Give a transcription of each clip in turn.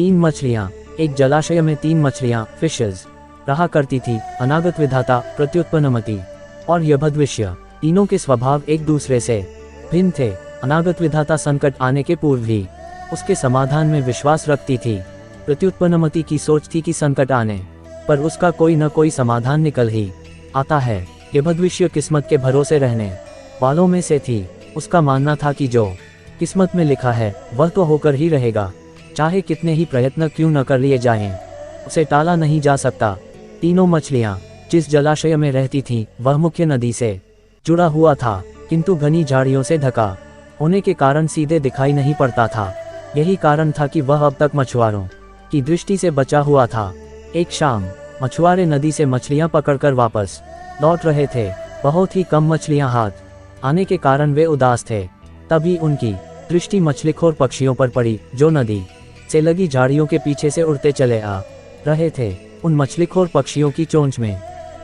तीन मछलियाँ। एक जलाशय में तीन मछलियाँ फिशेज रहा करती थी, अनागत विधाता, प्रत्युत्पन्नमति और यभद्विष्य। तीनों के स्वभाव एक दूसरे से भिन्न थे। अनागत विधाता संकट आने के पूर्व ही उसके समाधान में विश्वास रखती थी। प्रत्युत्पन्नमति की सोच थी कि संकट आने पर उसका कोई न कोई समाधान निकल ही आता है। यभद्विष्य किस्मत के भरोसे रहने वालों में से थी। उसका मानना था कि जो किस्मत में लिखा है वह तो होकर ही रहेगा, चाहे कितने ही प्रयत्न क्यों न कर लिए जाएं, उसे टाला नहीं जा सकता। तीनों मछलियाँ जिस जलाशय में रहती थीं वह मुख्य नदी से जुड़ा हुआ था, किंतु घनी झाड़ियों से ढका होने के कारण सीधे दिखाई नहीं पड़ता था। यही कारण था कि वह अब तक मछुआरों की दृष्टि से बचा हुआ था। एक शाम मछुआरे नदी से मछलियाँ पकड़कर वापस लौट रहे थे। बहुत ही कम मछलियाँ हाथ आने के कारण वे उदास थे। तभी उनकी दृष्टि मछलीखोर पक्षियों पर पड़ी जो नदी से लगी झाड़ियों के पीछे से उड़ते चले आ रहे थे। उन मछलीखोर पक्षियों की चोंच में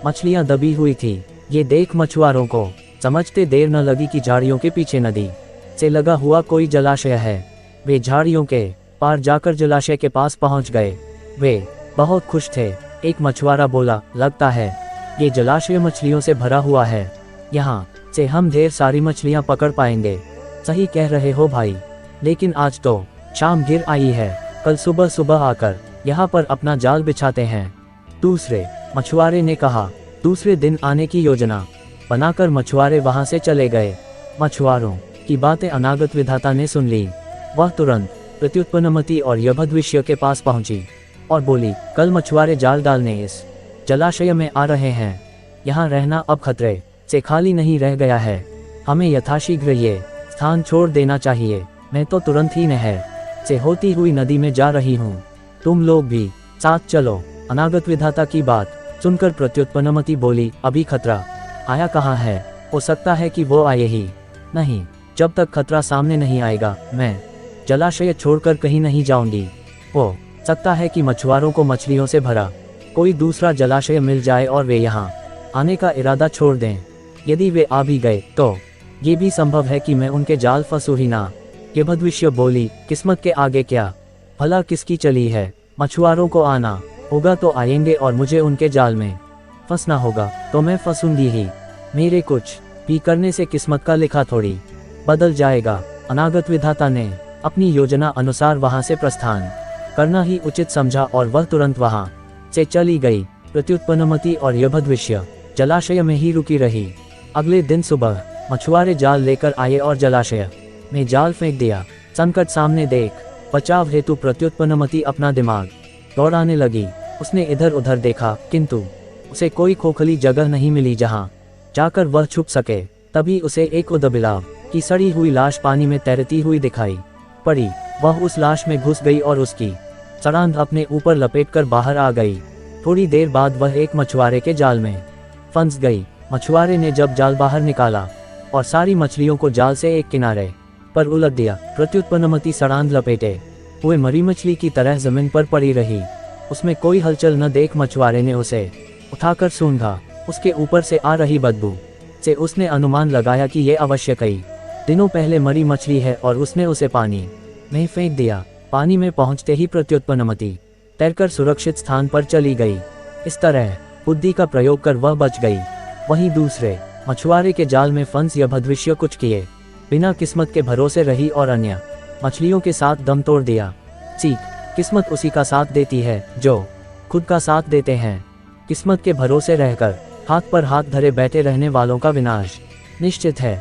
मछलियां दबी हुई थी। ये देख मछुआरों को समझते देर न लगी कि झाड़ियों के पीछे नदी से लगा हुआ कोई जलाशय है। वे झाड़ियों के पार जाकर जलाशय के पास पहुंच गए। वे बहुत खुश थे। एक मछुआरा बोला, लगता है ये जलाशय मछलियों से भरा हुआ है, यहाँ से हम ढेर सारी मछलियाँ पकड़ पाएंगे। सही कह रहे हो भाई, लेकिन आज तो शाम गिर आई है, कल सुबह सुबह आकर यहाँ पर अपना जाल बिछाते हैं। दूसरे मछुआरे ने कहा। दूसरे दिन आने की योजना बनाकर मछुआरे वहाँ से चले गए। मछुआरों की बातें अनागत विधाता ने सुन ली। वह तुरंत प्रत्युत्पन्नमति और यभद्विष्य के पास पहुंची और बोली, कल मछुआरे जाल डालने इस जलाशय में आ रहे हैं। यहाँ रहना अब खतरे से खाली नहीं रह गया है। हमें यथाशीघ्र ये स्थान छोड़ देना चाहिए। मैं तो तुरंत ही नहर से होती हुई नदी में जा रही हूँ, तुम लोग भी साथ चलो। अनागत विधाता की बात सुनकर प्रत्युत्पन्नमति बोली, अभी खतरा आया कहाँ है, हो सकता है कि वो आए ही नहीं। जब तक खतरा सामने नहीं आएगा मैं जलाशय छोड़कर कहीं नहीं जाऊंगी। हो सकता है कि मछुआरों को मछलियों से भरा कोई दूसरा जलाशय मिल जाए और वे यहाँ आने का इरादा छोड़ दें। यदि वे आ भी गए तो ये भी संभव है कि मैं उनके जाल फंसू ही ना। यभद्विष्य बोली, किस्मत के आगे क्या भला किसकी चली है। मछुआरों को आना होगा तो आएंगे और मुझे उनके जाल में फंसना होगा तो मैं फंसूंगी ही। मेरे कुछ भी करने से किस्मत का लिखा थोड़ी बदल जाएगा। अनागत विधाता ने अपनी योजना अनुसार वहां से प्रस्थान करना ही उचित समझा और वह तुरंत वहां से चली गई। प्रत्युत्पन्नमति और यभद्विष्य जलाशय में ही रुकी रही। अगले दिन सुबह मछुआरे जाल लेकर आए और जलाशय में जाल फेंक दिया। संकट सामने देख बचाव हेतु प्रत्युत्पन्नमति अपना दिमाग दौड़ाने लगी। उसने इधर उधर देखा, किंतु उसे कोई खोखली जगह नहीं मिली जहां जाकर वह छुप सके। तभी उसे एक उदबिलाव की सड़ी हुई लाश पानी में तैरती हुई दिखाई पड़ी। वह उस लाश में घुस गई और उसकी सड़ांध अपने ऊपर लपेटकर बाहर आ गई। थोड़ी देर बाद वह एक मछुआरे के जाल में फंस गई। मछुआरे ने जब जाल बाहर निकाला और सारी मछलियों को जाल से एक किनारे पर उलट दिया, प्रत्युत्पन्नमति सड़ांध लपेटे हुए मरी मछली की तरह जमीन पर पड़ी रही। उसमें कोई हलचल न देख मछुआरे ने उसे उठाकर सूंघा। उसके ऊपर से आ रही बदबू से उसने अनुमान लगाया कि ये अवश्य कई दिनों पहले मरी मछली है और उसने उसे पानी में फेंक दिया। पानी में पहुंचते ही प्रत्युत्पन्नमति तैरकर सुरक्षित स्थान पर चली गई। इस तरह बुद्धि का प्रयोग कर वह बच गई। वहीं दूसरे मछुआरे के जाल में फंस यभद्विष्य कुछ किए बिना किस्मत के भरोसे रही और अन्य मछलियों के साथ दम तोड़ दिया। सीख, किस्मत उसी का साथ देती है जो खुद का साथ देते हैं। किस्मत के भरोसे रहकर हाथ पर हाथ धरे बैठे रहने वालों का विनाश निश्चित है।